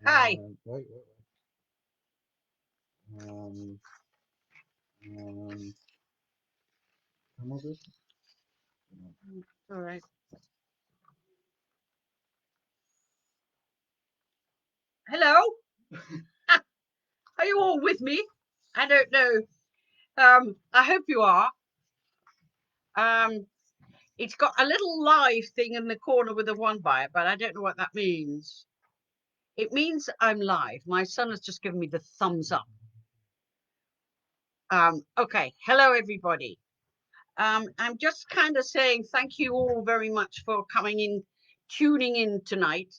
Hi. Wait. Come on, this. All right. Hello. Are you all with me? I don't know. I hope you are. Um, it's got a little live thing in the corner with a one by it, but I don't know what that means. It means I'm live. My son has just given me the thumbs up. Okay. Hello, everybody. I'm just kind of saying thank you all very much for coming in, tuning in tonight,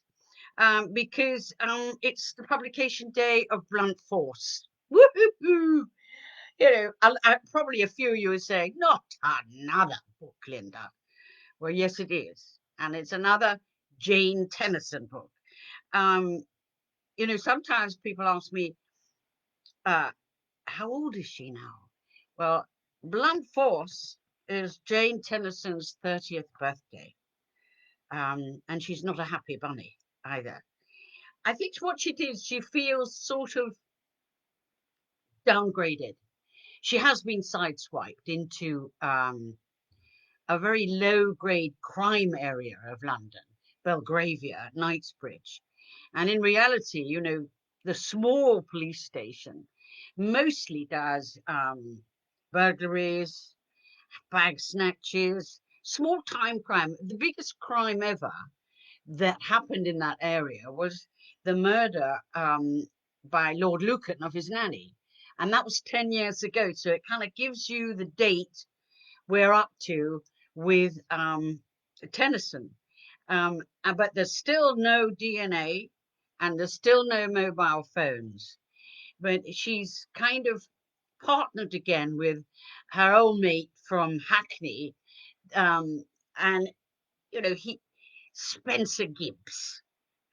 because it's the publication day of Blunt Force. Woohoo! Probably a few of you are saying, not another book, Lynda. Well, yes, it is. And it's another Jane Tennyson book. Um, sometimes people ask me, how old is she now? Well, Blunt Force is Jane Tennyson's 30th birthday. And she's not a happy bunny either. I think what she did, she feels sort of downgraded. She has been sideswiped into a very low-grade crime area of London, Belgravia, Knightsbridge. And in reality, the small police station mostly does burglaries, bag snatches, small time crime. The biggest crime ever that happened in that area was the murder by Lord Lucan of his nanny. And that was 10 years ago. So it kind of gives you the date we're up to with Tennyson. But there's still no DNA and there's still no mobile phones. But she's kind of partnered again with her old mate from Hackney. And, he Spencer Gibbs.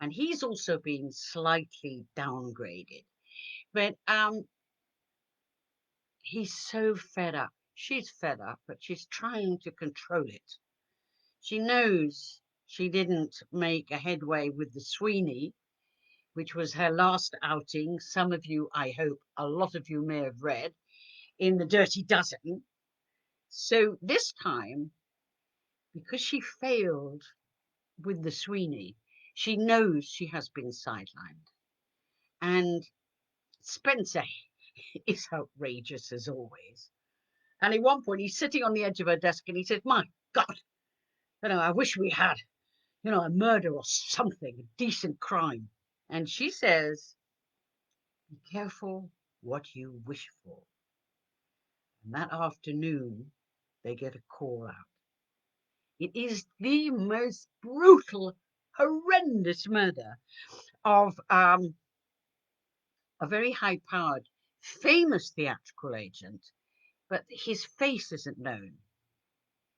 And he's also been slightly downgraded. But he's so fed up. She's fed up, but she's trying to control it. She knows she didn't make a headway with the Sweeney, which was her last outing. Some of you, I hope, a lot of you may have read, in the Dirty Dozen. So this time, because she failed with the Sweeney, she knows she has been sidelined. And Spencer is outrageous as always. And at one point, he's sitting on the edge of her desk and he says, my God, I wish we had, a murder or something, a decent crime. And she says, be careful what you wish for. And that afternoon, they get a call out. It is the most brutal, horrendous murder of a very high-powered, famous theatrical agent, but his face isn't known.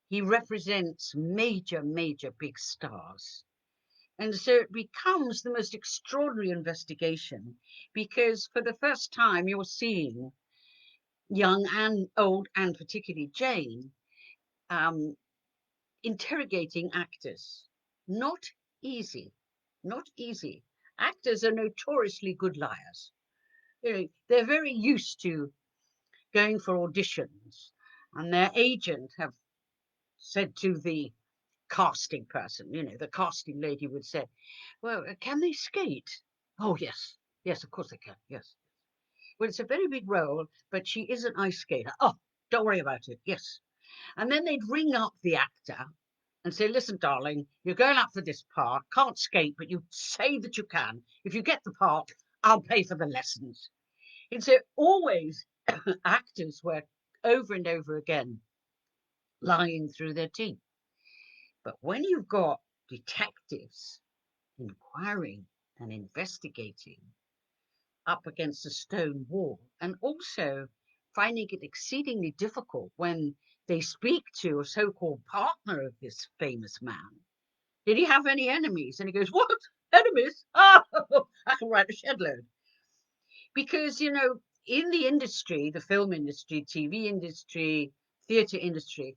He represents major, major big stars. And so it becomes the most extraordinary investigation because for the first time you're seeing young and old, and particularly Jane, interrogating actors. Not easy, not easy. Actors are notoriously good liars. They're very used to going for auditions, and their agent have said to the casting person, the casting lady would say, well, can they skate? Oh, yes. Yes, of course they can. Yes. Well, it's a very big role, but she is an ice skater. Oh, don't worry about it. Yes. And then they'd ring up the actor and say, listen, darling, you're going up for this part. Can't skate, but you say that you can. If you get the part, I'll pay for the lessons. And so always actors were over and over again lying through their teeth. But when you've got detectives inquiring and investigating up against a stone wall, and also finding it exceedingly difficult when they speak to a so-called partner of this famous man. Did he have any enemies? And he goes, what? Enemies? Oh, I can write a shed load. Because, in the industry, the film industry, TV industry, theatre industry,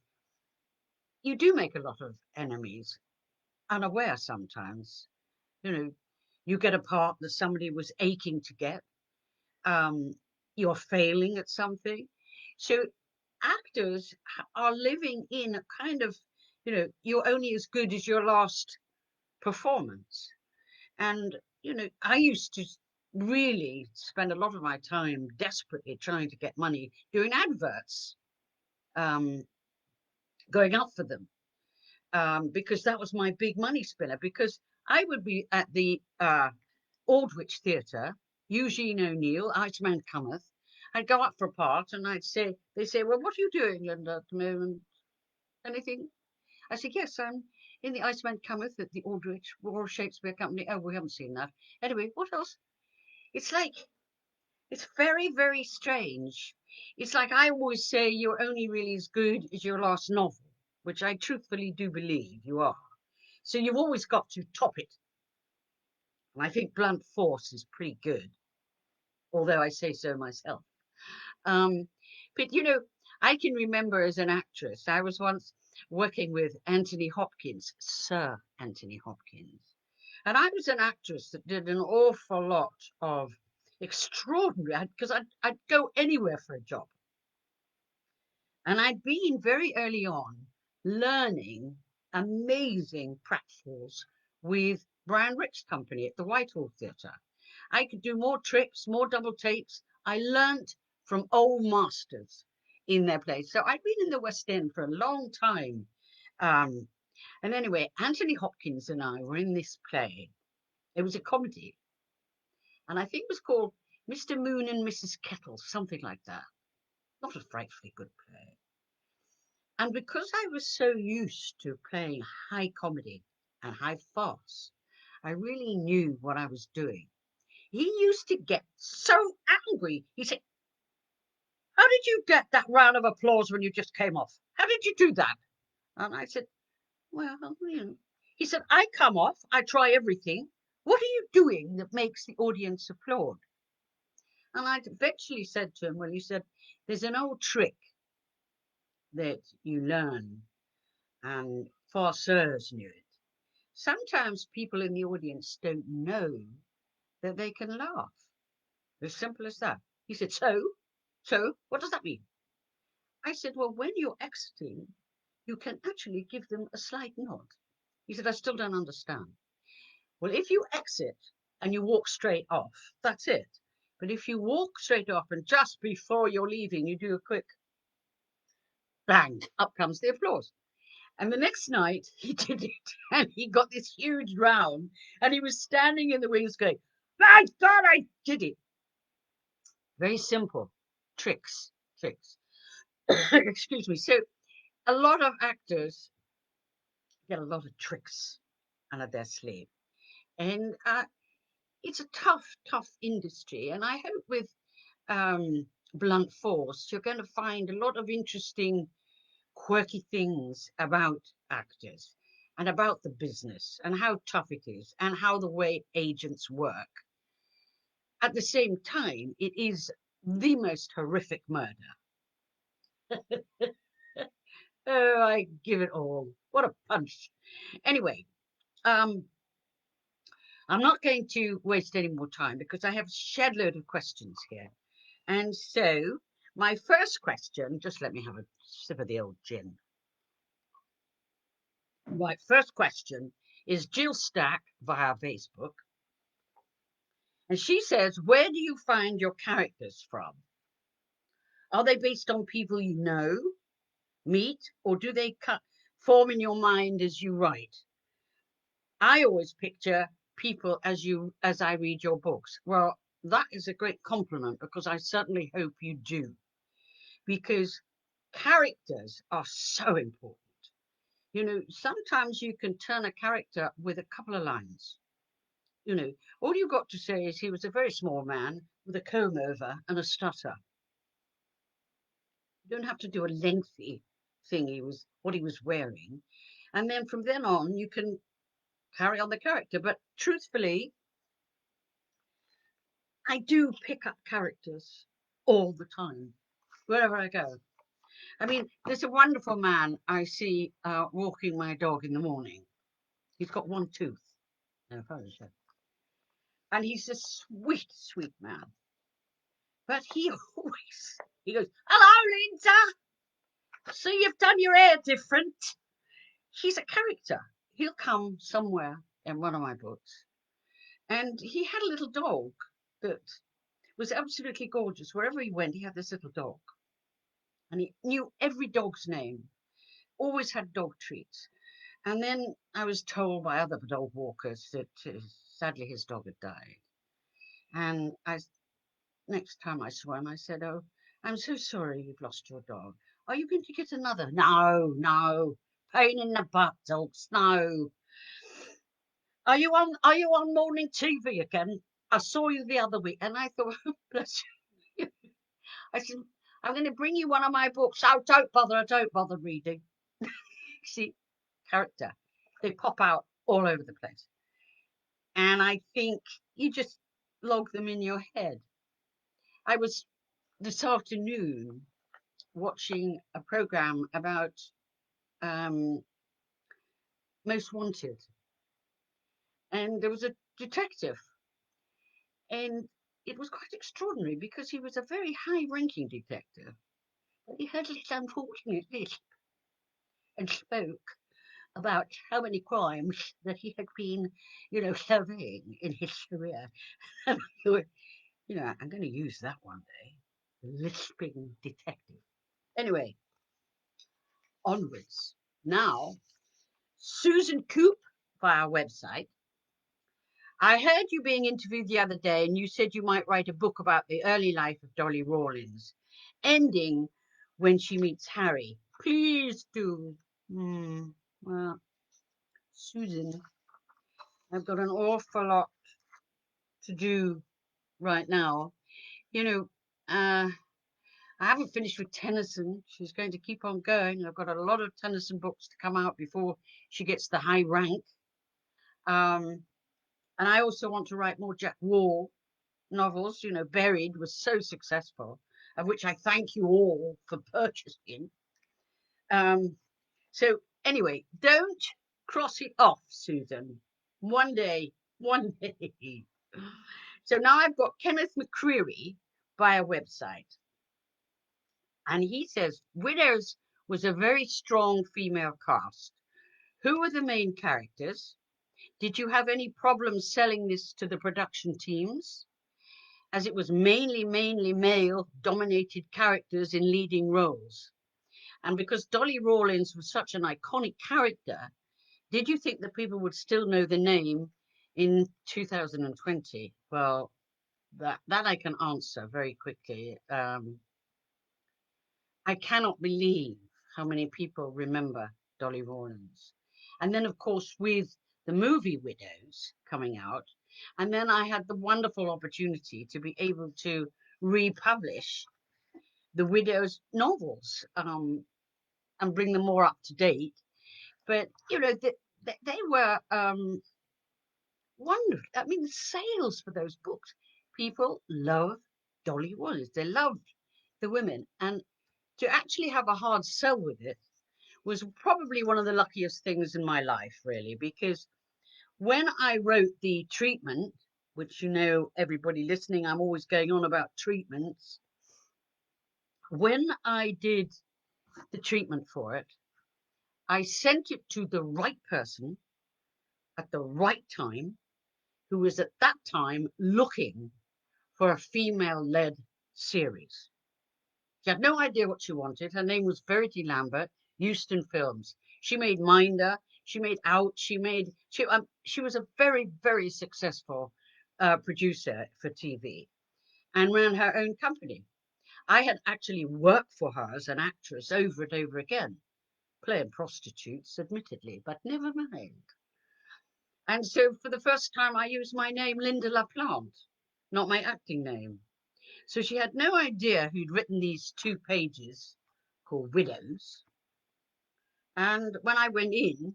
you do make a lot of enemies, unaware sometimes. You know, You get a part that somebody was aching to get. Um, you're failing at something. So actors are living in a kind of, you're only as good as your last performance. And, I used to really spend a lot of my time desperately trying to get money doing adverts, um, going up for them, because that was my big money spinner. Because I would be at the Aldwych Theatre, Eugene O'Neill, Iceman Cometh. I'd go up for a part and they'd say, well, what are you doing, Lynda, at the moment? Anything? I said, yes, I'm in the Iceman Cometh at the Aldwych Royal Shakespeare Company. Oh, we haven't seen that. Anyway, what else? It's like, it's very, very strange. It's like I always say, you're only really as good as your last novel, which I truthfully do believe you are. So you've always got to top it. And I think Blunt Force is pretty good, although I say so myself. Um, but, I can remember as an actress, I was once working with Anthony Hopkins, Sir Anthony Hopkins. And I was an actress that did an awful lot of extraordinary, because I'd go anywhere for a job. And I'd been very early on learning amazing pratfalls with Brian Rix's company at the Whitehall Theatre. I could do more tricks, more double takes. I learnt from old masters in their place. So I'd been in the West End for a long time. And anyway, Anthony Hopkins and I were in this play. It was a comedy. And I think it was called Mr. Moon and Mrs. Kettle, something like that. Not a frightfully good play. And because I was so used to playing high comedy and high farce, I really knew what I was doing. He used to get so angry. He said, how did you get that round of applause when you just came off? How did you do that? And I said, well, He said, I come off, I try everything. What are you doing that makes the audience applaud? And I eventually said to him, well, he said, there's an old trick that you learn, and farceurs knew it. Sometimes people in the audience don't know that they can laugh. As simple as that. He said, so, what does that mean? I said, well, when you're exiting, you can actually give them a slight nod. He said, I still don't understand. Well, if you exit and you walk straight off, that's it. But if you walk straight off and just before you're leaving, you do a quick bang, up comes the applause. And the next night he did it and he got this huge round and he was standing in the wings going, my God, I did it. Very simple tricks. Excuse me. So a lot of actors get a lot of tricks under their sleeve. And it's a tough industry. And I hope with Blunt Force, you're going to find a lot of interesting, quirky things about actors and about the business and how tough it is and how the way agents work. At the same time, it is the most horrific murder. Oh, I give it all. What a punch. Anyway, I'm not going to waste any more time because I have a shed load of questions here. And so my first question, just let me have a sip of the old gin. My first question is Jill Stack via Facebook. And she says, where do you find your characters from? Are they based on people you know, meet, or do they form in your mind as you write? I always picture people as I read your books. Well, that is a great compliment because I certainly hope you do. Because characters are so important. Sometimes you can turn a character with a couple of lines. All you've got to say is he was a very small man with a comb over and a stutter. You don't have to do a lengthy thing, what he was wearing. And then from then on, you can carry on the character. But truthfully, I do pick up characters all the time, wherever I go. I mean, there's a wonderful man I see walking my dog in the morning. He's got one tooth. No, And he's a sweet, sweet man. But he goes, "Hello, Lynda. So you've done your hair different." He's a character. He'll come somewhere in one of my books. And he had a little dog that was absolutely gorgeous. Wherever he went, he had this little dog. And he knew every dog's name, always had dog treats. And then I was told by other dog walkers that sadly his dog had died. And next time I saw him, I said, "Oh, I'm so sorry you've lost your dog. Are you going to get another?" "No, no. Pain in the butt, dogs. No." Are you on morning TV again? I saw you the other week." And I thought, bless you. I said, "I'm going to bring you one of my books." "Oh, don't bother reading." See, character. They pop out all over the place. And I think you just log them in your head. I was this afternoon watching a program about Most Wanted. And there was a detective. And it was quite extraordinary because he was a very high-ranking detective. But he had this unfortunate lisp and spoke about how many crimes that he had been, surveying in his career. And I thought, I'm going to use that one day. Lisping detective. Anyway, onwards. Now, Susan Coop via our website. "I heard you being interviewed the other day, and you said you might write a book about the early life of Dolly Rawlins, ending when she meets Harry. Please do." Well, Susan, I've got an awful lot to do right now. I haven't finished with Tennyson. She's going to keep on going. I've got a lot of Tennyson books to come out before she gets the high rank. And I also want to write more Jack Wall novels. Buried was so successful, of which I thank you all for purchasing. So anyway, don't cross it off, Susan. One day, one day. So now I've got Kenneth McCreary by a website. And he says, Widows was a very strong female cast. Who were the main characters? Did you have any problems selling this to the production teams? As it was mainly male-dominated characters in leading roles. And because Dolly Rawlins was such an iconic character, did you think that people would still know the name in 2020? Well, that I can answer very quickly. I cannot believe how many people remember Dolly Rawlins. And then, of course, with the movie Widows coming out, and then I had the wonderful opportunity to be able to republish the Widows novels and bring them more up to date. But, they were wonderful. I mean, the sales for those books, people love Dolly Rawlins. They loved the women. And to actually have a hard sell with it was probably one of the luckiest things in my life, really, because when I wrote the treatment, which everybody listening, I'm always going on about treatments. When I did the treatment for it, I sent it to the right person at the right time, who was at that time looking for a female-led series. She had no idea what she wanted. Her name was Verity Lambert, Euston Films. She made Minder. She made Out. She was a very, very successful producer for TV and ran her own company. I had actually worked for her as an actress over and over again, playing prostitutes, admittedly, but never mind. And so for the first time, I used my name, Lynda La Plante, not my acting name. So she had no idea who'd written these 2 pages called Widows. And when I went in,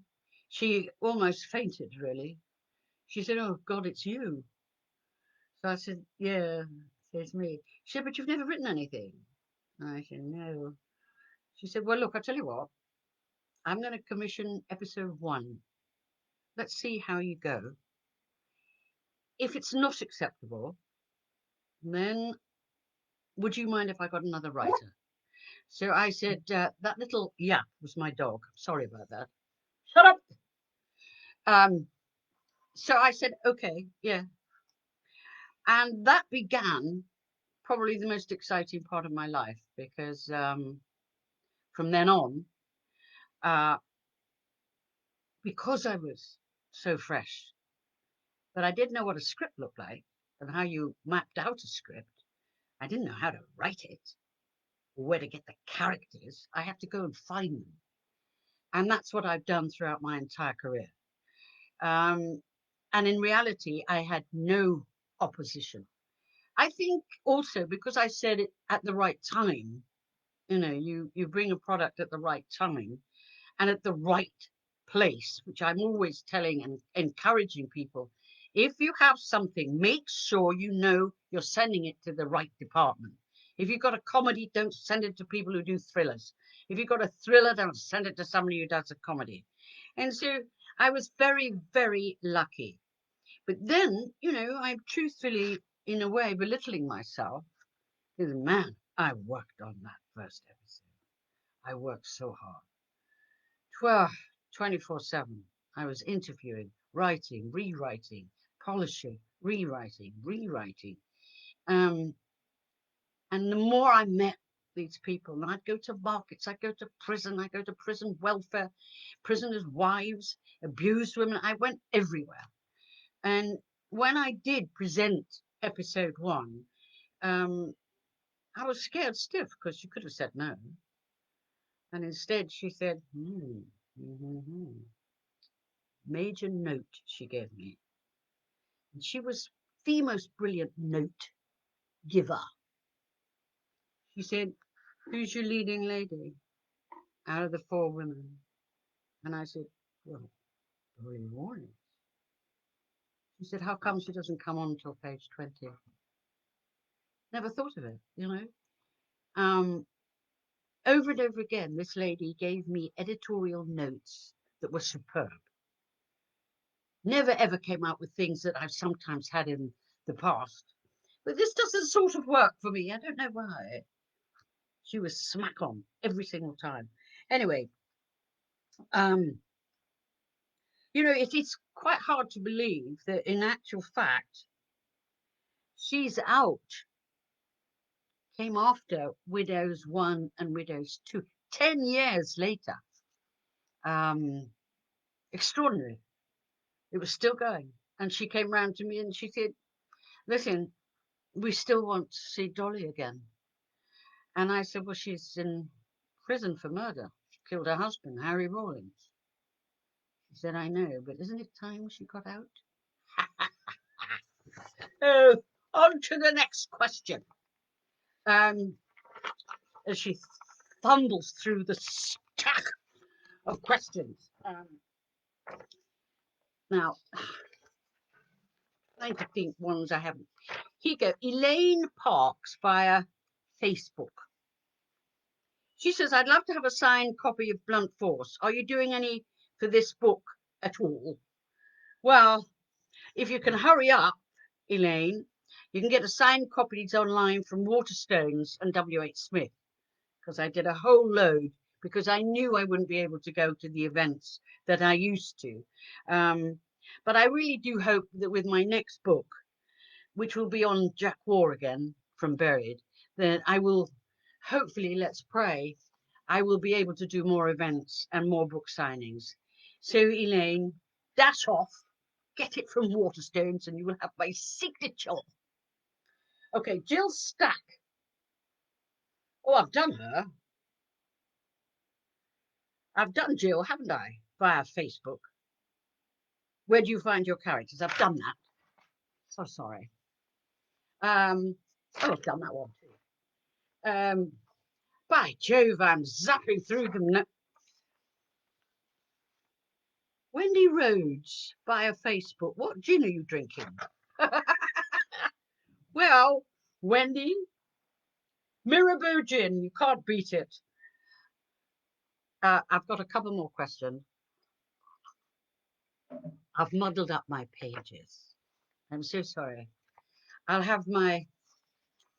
she almost fainted, really. She said, "Oh, God, it's you." So I said, "Yeah, it's me." She said, "But you've never written anything." I said, "No." She said, "Well, look, I'll tell you what. I'm going to commission episode 1. Let's see how you go. if it's not acceptable, then would you mind if I got another writer? So I said, that little yap was my dog. Sorry about that. Shut up. So I said, okay, yeah. And that began probably the most exciting part of my life, because from then on, because I was so fresh, but I didn't know what a script looked like and how you mapped out a script. I didn't know how to write it or where to get the characters. I had to go and find them. And that's what I've done throughout my entire career. And in reality, I had no opposition. I think also because I said it at the right time, you bring a product at the right time and at the right place, which I'm always telling and encouraging people. If you have something, make sure you know you're sending it to the right department. If you've got a comedy, don't send it to people who do thrillers. If you've got a thriller, don't send it to somebody who does a comedy. And so I was very, very lucky. But then, I'm truthfully, in a way, belittling myself. Because, man, I worked on that first episode. I worked so hard. 24/7. I was interviewing, writing, rewriting, polishing, rewriting. And the more I met these people, and I'd go to markets, I'd go to prison welfare, prisoners' wives, abused women. I went everywhere. And when I did present episode 1, I was scared stiff because she could have said no. And instead she said, Major note she gave me. And she was the most brilliant note giver. She said, who's your leading lady out of the 4 women? And I said, well, Lori Warren. She said, how come she doesn't come on until page 20? Never thought of it, Over and over again, this lady gave me editorial notes that were superb. Never ever came out with things that I've sometimes had in the past. But this doesn't sort of work for me. I don't know why. She was smack on every single time. Anyway, it is quite hard to believe that in actual fact, She's Out came after Widows 1 and Widows 2, 10 years later. Extraordinary. It was still going. And she came round to me and she said, listen, we still want to see Dolly again. And I said, well, she's in prison for murder. She killed her husband, Harry Rawlins. She said, I know, but isn't it time she got out? Oh, on to the next question. As she fumbles through the stack of questions. Now, trying to think ones I haven't. Here you go. Elaine Parks via Facebook. She says, I'd love to have a signed copy of Blunt Force. Are you doing any for this book at all? Well, if you can hurry up, Elaine, you can get a signed copies online from Waterstones and W.H. Smith, because I did a whole load because I knew I wouldn't be able to go to the events that I used to. But I really do hope that with my next book, which will be on Jack War again from Buried, that I will hopefully, let's pray, I will be able to do more events and more book signings. So, Elaine, dash off, get it from Waterstones, and you will have my signature. Okay, Jill Stack. Oh, I've done her. I've done Jill, haven't I? Via Facebook. Where do you find your characters? I've done that. So sorry. I've done that one too. By Jove, I'm zapping through them now. Wendy Rhodes via Facebook. What gin are you drinking? Well, Wendy, Mirabeau gin. You can't beat it. I've got a couple more questions. I've muddled up my pages. I'm so sorry. I'll have my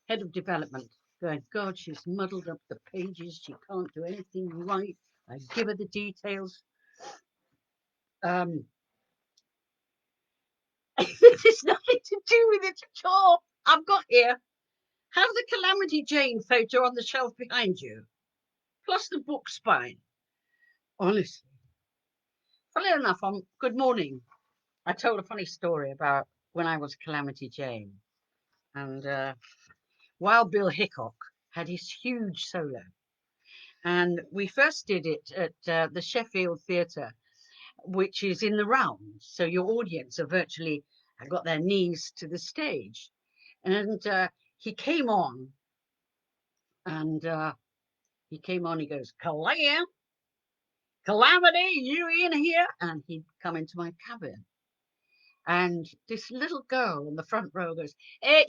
head of development going, God, she's muddled up the pages. She can't do anything right. I give her the details. It's nothing to do with it at all. I've got here, have the Calamity Jane photo on the shelf behind you, plus the book spine. Honestly. Funny enough, on Good Morning, I told a funny story about when I was Calamity Jane. And Wild Bill Hickok had his huge solo. And we first did it at the Sheffield Theatre, which is in the round. So your audience are virtually got their knees to the stage. And he came on, and he goes, Calamity, you in here? And he'd come into my cabin. And this little girl in the front row goes,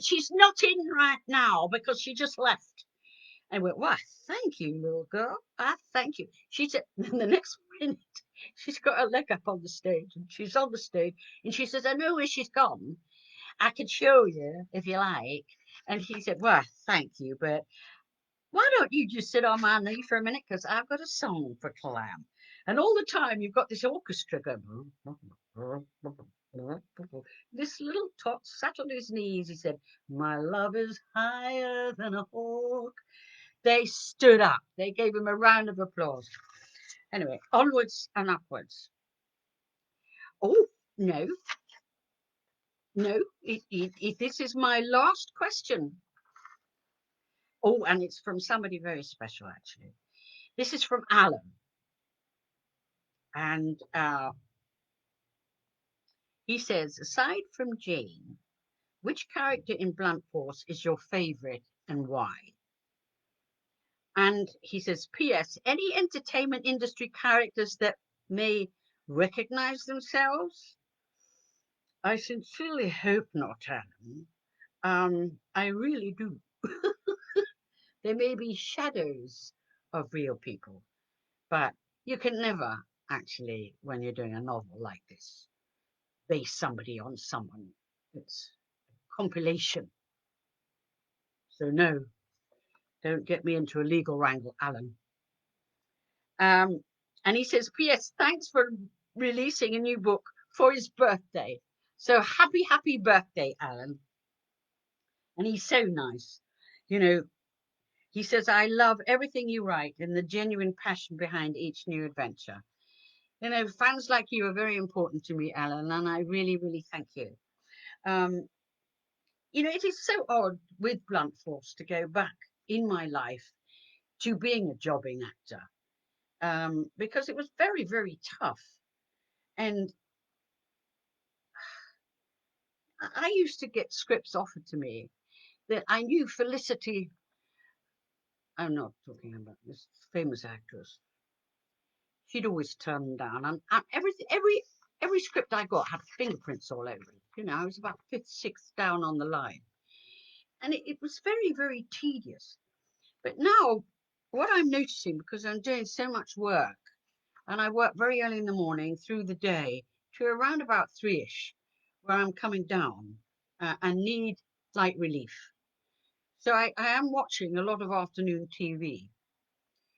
she's not in right now because she just left. I went, why, thank you, little girl. Thank you. She said, and the next minute, she's got her leg up on the stage, and she's on the stage, and she says, I know where she's gone. I could show you if you like. And he said, well, thank you, but why don't you just sit on my knee for a minute? Because I've got a song for Clam. And all the time you've got this orchestra going. This little tot sat on his knees. He said, my love is higher than a hawk. They stood up. They gave him a round of applause. Anyway, onwards and upwards. Oh, no. No, this is my last question. Oh, and it's from somebody very special, actually. This is from Alan. And he says, aside from Jane, which character in Blunt Force is your favourite and why? And he says, P.S. Any entertainment industry characters that may recognise themselves? I sincerely hope not, Alan. I really do. There may be shadows of real people, but you can never actually, when you're doing a novel like this, base somebody on someone. It's a compilation. So no, don't get me into a legal wrangle, Alan. And he says, P.S. Thanks for releasing a new book for his birthday. So happy birthday, Alan. And he's so nice. You know, he says, I love everything you write and the genuine passion behind each new adventure. You know, fans like you are very important to me, Alan, and I really, really thank you. You know, it is so odd with Blunt Force to go back in my life to being a jobbing actor because it was very, very tough. And I used to get scripts offered to me that I knew Felicity, I'm not talking about this famous actress, she'd always turn them down. And every script I got had fingerprints all over it. You know, I was about fifth, sixth down on the line. And it was very, very tedious. But now, what I'm noticing, because I'm doing so much work, and I work very early in the morning through the day to around about 3ish, where I'm coming down and need light relief. So I am watching a lot of afternoon TV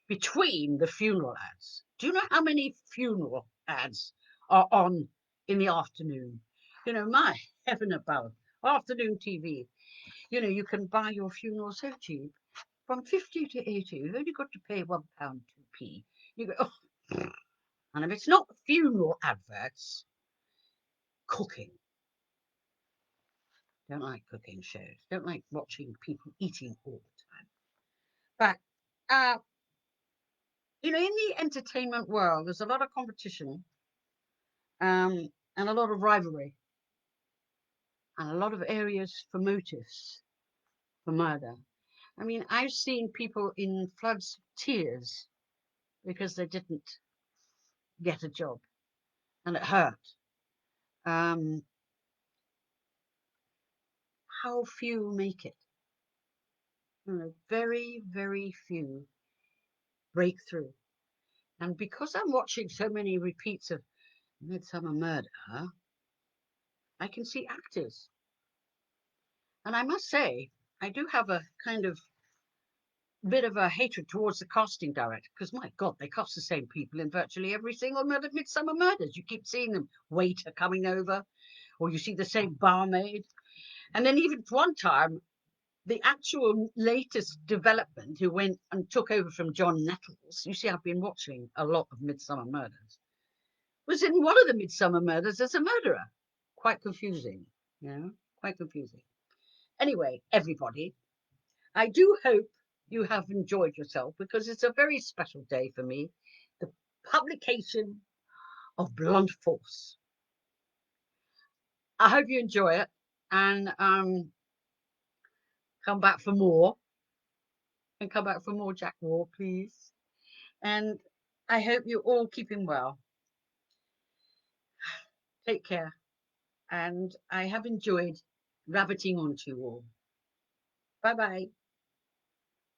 between the funeral ads. Do you know how many funeral ads are on in the afternoon? You know, my heaven above, afternoon TV. You know, you can buy your funeral so cheap, from 50 to 80. You've only got to pay £1 2p. You go, oh. And if it's not funeral adverts, cooking. Don't like cooking shows. Don't like watching people eating all the time. But you know, in the entertainment world, there's a lot of competition and a lot of rivalry and a lot of areas for motives for murder. I mean, I've seen people in floods of tears because they didn't get a job and it hurt. How few make it? You know, very, very few break through. And because I'm watching so many repeats of MidSummer Murder, I can see actors And I must say, I do have a kind of bit of a hatred towards the casting director because, my God, they cast the same people in virtually every single Midsummer Murders. You keep seeing them, waiter coming over, or you see the same barmaid. And then even one time, the actual latest development who went and took over from John Nettles, you see, I've been watching a lot of Midsummer Murders, was in one of the Midsummer Murders as a murderer. Quite confusing, quite confusing. Anyway, everybody, I do hope you have enjoyed yourself because it's a very special day for me. The publication of Blunt Force. I hope you enjoy it and come back for more. And come back for more Jack War, please. And I hope you're all keeping well. Take care. And I have enjoyed rabbiting onto you all. Bye bye.